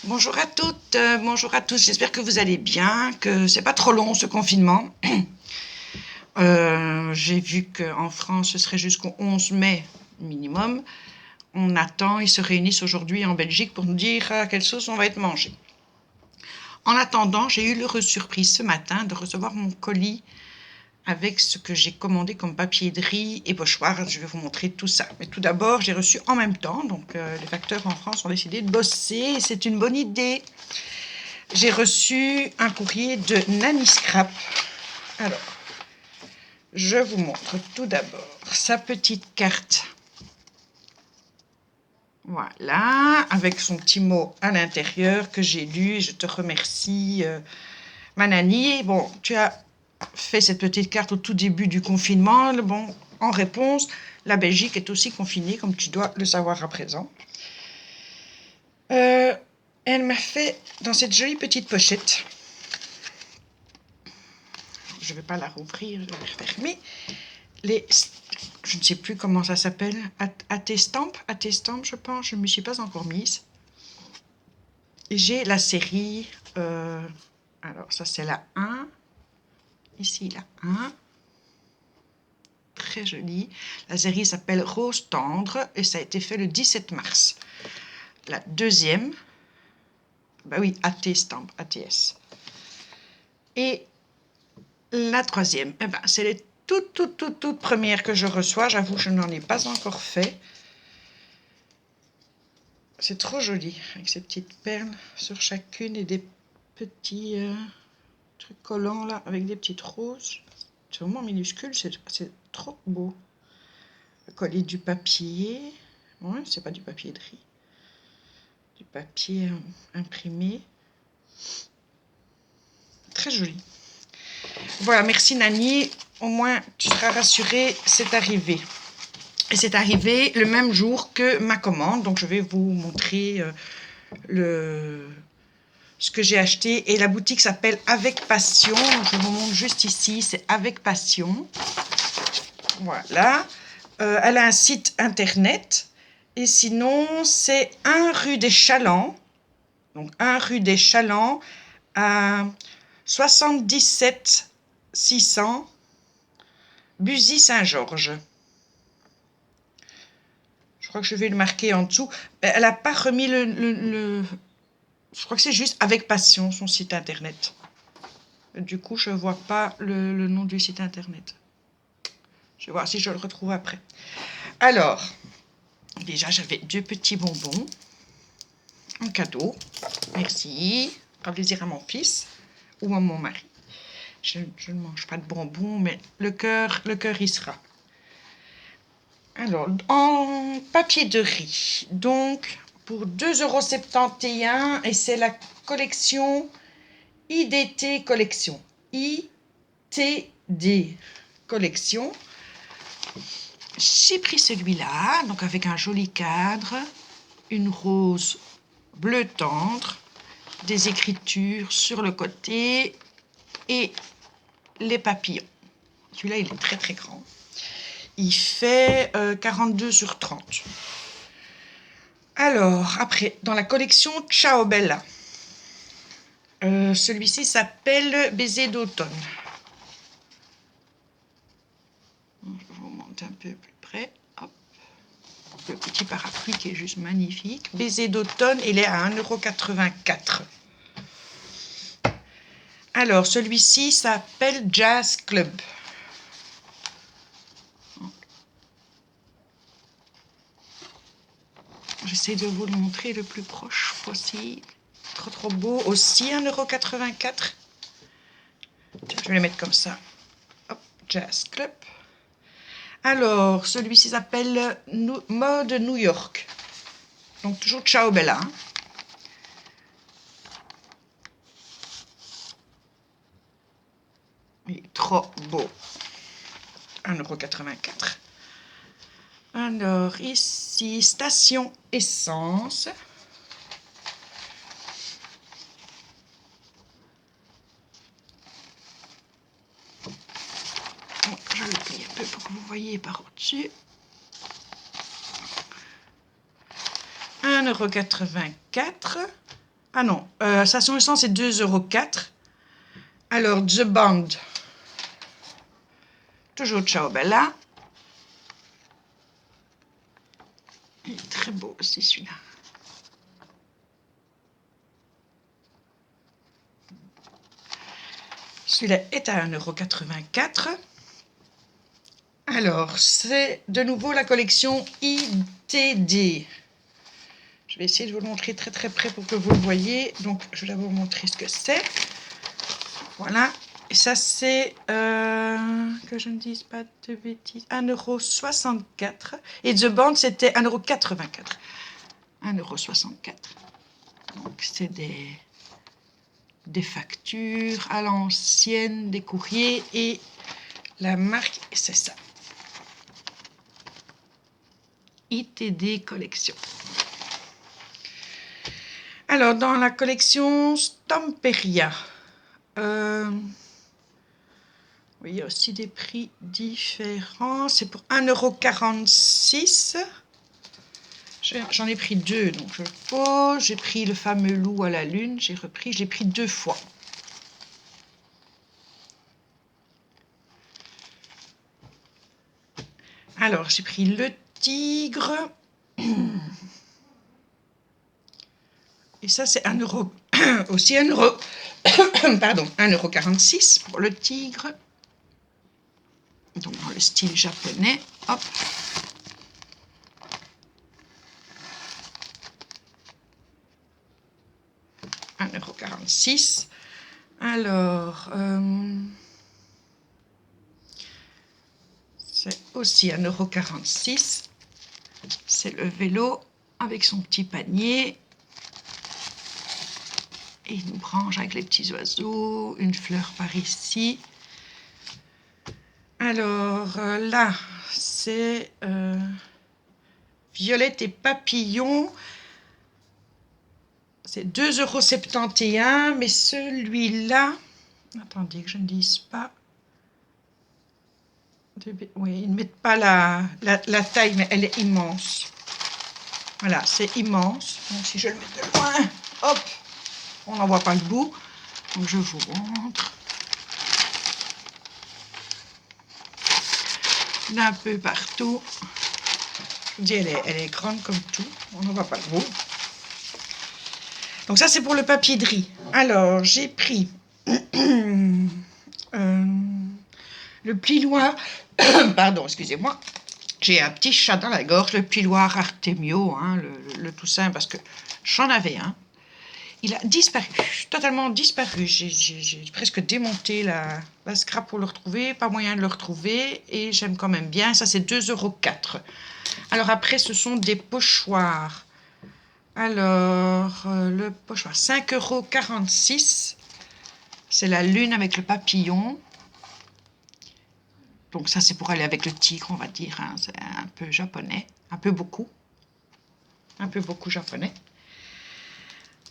Bonjour à toutes, bonjour à tous. J'espère que vous allez bien, que c'est pas trop long ce confinement. J'ai vu qu'en France, ce serait jusqu'au 11 mai minimum. On attend, ils se réunissent aujourd'hui en Belgique pour nous dire à quelle sauce on va être mangé. En attendant, j'ai eu l'heureuse surprise ce matin de recevoir mon colis avec ce que j'ai commandé comme papier de riz et pochoir. Je vais vous montrer tout ça. Mais tout d'abord, j'ai reçu en même temps, donc les facteurs en France ont décidé de bosser, c'est une bonne idée. J'ai reçu un courrier de Nanny Scrap. Alors, je vous montre tout d'abord sa petite carte. Voilà, avec son petit mot à l'intérieur que j'ai lu. Je te remercie, ma Nanny. Bon, tu as fait cette petite carte au tout début du confinement. Bon, en réponse, la Belgique est aussi confinée, comme tu dois le savoir à présent. Elle m'a fait dans cette jolie petite pochette. Je ne vais pas la rouvrir, je vais la refermer. Je ne sais plus comment ça s'appelle, attestamp, je pense, je ne me suis pas encore mise. J'ai la série, alors ça c'est la 1, ici la 1, très jolie. La série s'appelle Rose tendre et ça a été fait le 17 mars. La deuxième, bah oui, attestamp, ATS. Et la troisième, eh ben, c'est les toutes premières que je reçois. J'avoue, je n'en ai pas encore fait. C'est trop joli, avec ces petites perles sur chacune et des petits trucs collants là, avec des petites roses. C'est vraiment minuscule, c'est trop beau. Coller du papier. Ouais, c'est pas du papier de riz. Du papier imprimé. Très joli. Voilà, merci Nanny. Au moins, tu seras rassurée, c'est arrivé. Et c'est arrivé le même jour que ma commande. Donc, je vais vous montrer ce que j'ai acheté. Et la boutique s'appelle Avec Passion. Je vous montre juste ici, c'est Avec Passion. Voilà. Elle a un site internet. Et sinon, c'est 1 rue des Chalands. Donc, 1 rue des Chalands à 77 600 Buzy-Saint-Georges. Je crois que je vais le marquer en dessous. Elle n'a pas remis je crois que c'est juste Avec Passion, son site internet. Du coup, je ne vois pas le nom du site internet. Je vais voir si je le retrouve après. Alors, déjà, j'avais 2 petits bonbons. Un cadeau. Merci. Un plaisir à mon fils ou à mon mari. Je ne mange pas de bonbons, mais le cœur y sera. Alors, en papier de riz. Donc, pour 2,71 €, et c'est la collection IDT Collection. ITD Collection. J'ai pris celui-là, donc avec un joli cadre, une rose bleu tendre, des écritures sur le côté et les papillons. Celui-là, il est très très grand. Il fait 42 sur 30. Alors, après, dans la collection Ciao Bella, celui-ci s'appelle Baiser d'automne. Je vous montre un peu plus près. Hop. Le petit parapluie qui est juste magnifique. Baiser d'automne, il est à 1,84 €. Alors, celui-ci s'appelle Jazz Club. J'essaie de vous le montrer le plus proche possible. Trop beau. Aussi 1,84 €. Je vais le mettre comme ça. Hop, Jazz Club. Alors, celui-ci s'appelle Mode New York. Donc, toujours Ciao Bella. Il est trop beau. 1,84 €. Alors, ici, Station Essence. Je le plie un peu pour que vous voyez par au-dessus. 1,84 €. Ah non, Station Essence, c'est 2,04 €. Alors, The Bond. Toujours Ciao Bella. Il est très beau aussi, celui-là. Celui-là est à 1,84 €. Alors, c'est de nouveau la collection ITD. Je vais essayer de vous le montrer très très près pour que vous le voyez. Donc, je vais d'abord vous montrer ce que c'est. Voilà. Et ça, c'est, que je ne dise pas de bêtises, 1,64 €. Et The Band, c'était 1,84 €. 1,64 €. Donc, c'est des factures à l'ancienne, des courriers. Et la marque, c'est ça. ITD Collection. Alors, dans la collection Stamperia, il y a aussi des prix différents. C'est pour 1,46 €. J'en ai pris deux, donc je le pose. J'ai pris le fameux loup à la lune. Je l'ai pris 2 fois. Alors, j'ai pris le tigre. Et ça, c'est 1 € aussi 1 €. Pardon, 1,46 € pour le tigre. Donc, dans le style japonais. Hop. « 1,46 €. Alors, c'est aussi 1,46 €. C'est le vélo avec son petit panier. Et une branche avec les petits oiseaux, une fleur par ici. Alors là, c'est Violette et Papillon. C'est 2,71 €, mais celui-là, attendez que je ne dise pas. Oui, ils ne mettent pas la taille, mais elle est immense. Voilà, c'est immense. Donc si je le mets de loin, hop, on n'en voit pas le bout. Donc je vous montre. D'un peu partout. Je vous dis, elle est grande comme tout. On n'en voit pas le bout. Donc ça, c'est pour le papier de riz. Alors, j'ai pris le plioir. Pardon, excusez-moi. J'ai un petit chat dans la gorge. Le plioir Artemio, hein, le Toussaint, parce que j'en avais un. Il a disparu, totalement disparu. J'ai presque démonté la scrap pour le retrouver. Pas moyen de le retrouver. Et j'aime quand même bien. Ça, c'est 2,04 €. Alors après, ce sont des pochoirs. Alors, le pochoir, 5,46 €. C'est la lune avec le papillon. Donc ça, c'est pour aller avec le tigre, on va dire. Hein. C'est un peu japonais. Un peu beaucoup. Un peu beaucoup japonais.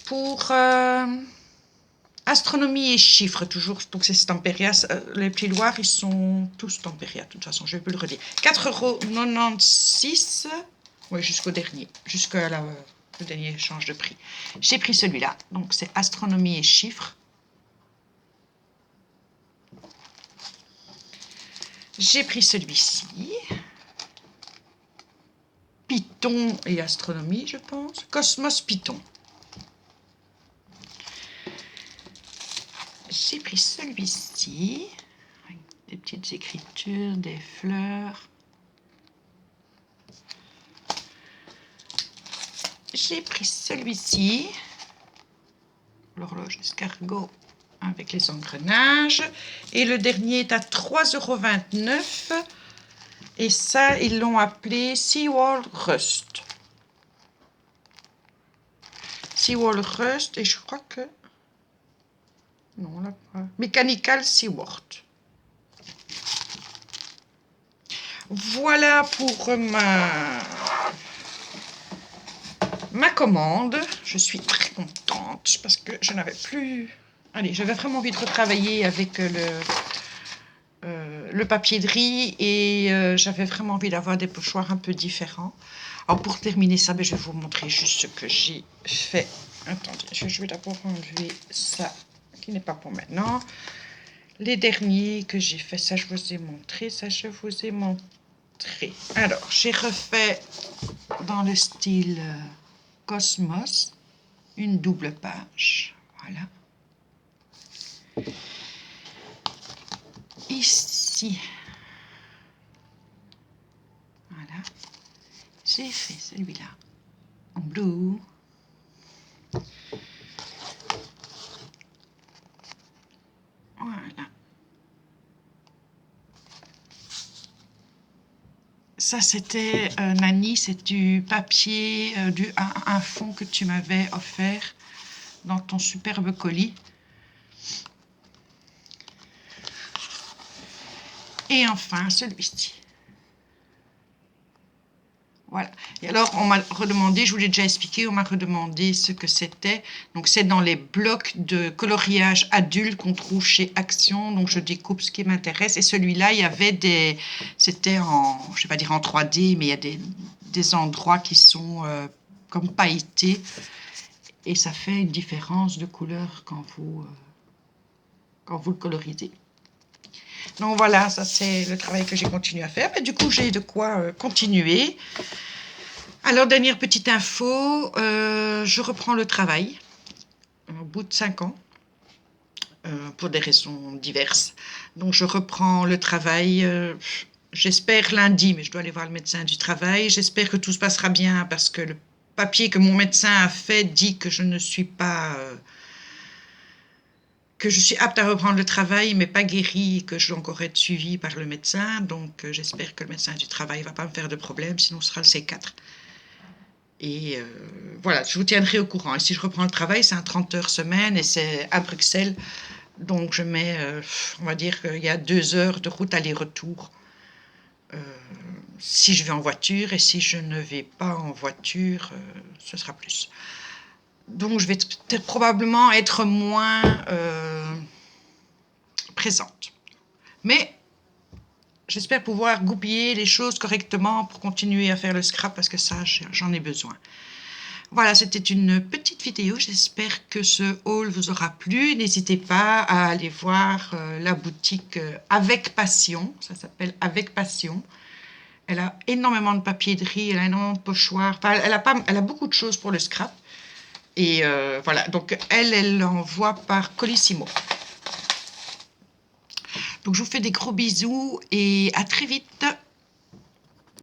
Pour astronomie et chiffres, toujours. Donc c'est Stamperia. Les plioirs, ils sont tous Stamperia. De toute façon, je vais plus le redire. 4,96 €. Oui, jusqu'au dernier. Jusqu'à le dernier échange de prix. J'ai pris celui-là. Donc c'est astronomie et chiffres. J'ai pris celui-ci. Python et astronomie, je pense. Cosmos Python. J'ai pris celui-ci. Avec des petites écritures, des fleurs. J'ai pris celui-ci. L'horloge escargot avec les engrenages. Et le dernier est à 3,29 €. Et ça, ils l'ont appelé Seaworld Rust. Seaworld Rust, et je crois que... Non, là pas. Mechanical Seaworld. Voilà pour ma commande. Je suis très contente parce que je n'avais plus... Allez, j'avais vraiment envie de retravailler avec le papier de riz et j'avais vraiment envie d'avoir des pochoirs un peu différents. Alors pour terminer ça, je vais vous montrer juste ce que j'ai fait Attendez, je vais d'abord enlever ça qui n'est pas pour maintenant. Les derniers que j'ai fait, ça je vous ai montré, Alors, j'ai refait dans le style Cosmos une double page. Voilà. Ici, voilà, j'ai fait celui-là en bleu. Voilà. Ça, c'était, Nani, c'est du papier, un fond que tu m'avais offert dans ton superbe colis. Et enfin, celui-ci. Voilà. Et alors, on m'a redemandé, je vous l'ai déjà expliqué, on m'a redemandé ce que c'était. Donc, c'est dans les blocs de coloriage adulte qu'on trouve chez Action. Donc, je découpe ce qui m'intéresse. Et celui-là, il y avait des... C'était en, je ne vais pas dire en 3D, mais il y a des endroits qui sont comme pailletés. Et ça fait une différence de couleur quand vous le colorisez. Donc voilà, ça c'est le travail que j'ai continué à faire. Mais du coup, j'ai de quoi continuer. Alors, dernière petite info, je reprends le travail au bout de 5 ans, pour des raisons diverses. Donc, je reprends le travail, j'espère lundi, mais je dois aller voir le médecin du travail. J'espère que tout se passera bien parce que le papier que mon médecin a fait dit que je ne suis pas... que je suis apte à reprendre le travail, mais pas guérie, et que je dois encore être suivie par le médecin. Donc, j'espère que le médecin du travail ne va pas me faire de problème, sinon ce sera le C4. Et voilà, je vous tiendrai au courant. Et si je reprends le travail, c'est un 30 heures semaine et c'est à Bruxelles. Donc, je mets, on va dire qu'il y a 2 heures de route aller-retour si je vais en voiture. Et si je ne vais pas en voiture, ce sera plus. Donc, je vais peut-être probablement être moins présente. Mais j'espère pouvoir goupiller les choses correctement pour continuer à faire le scrap parce que ça, j'en ai besoin. Voilà, c'était une petite vidéo. J'espère que ce haul vous aura plu. N'hésitez pas à aller voir la boutique Avec Passion. Ça s'appelle Avec Passion. Elle a énormément de papier-de-riz, elle a énormément de pochoirs. Enfin, elle a beaucoup de choses pour le scrap. Et voilà, donc elle envoie par Colissimo. Donc je vous fais des gros bisous et à très vite.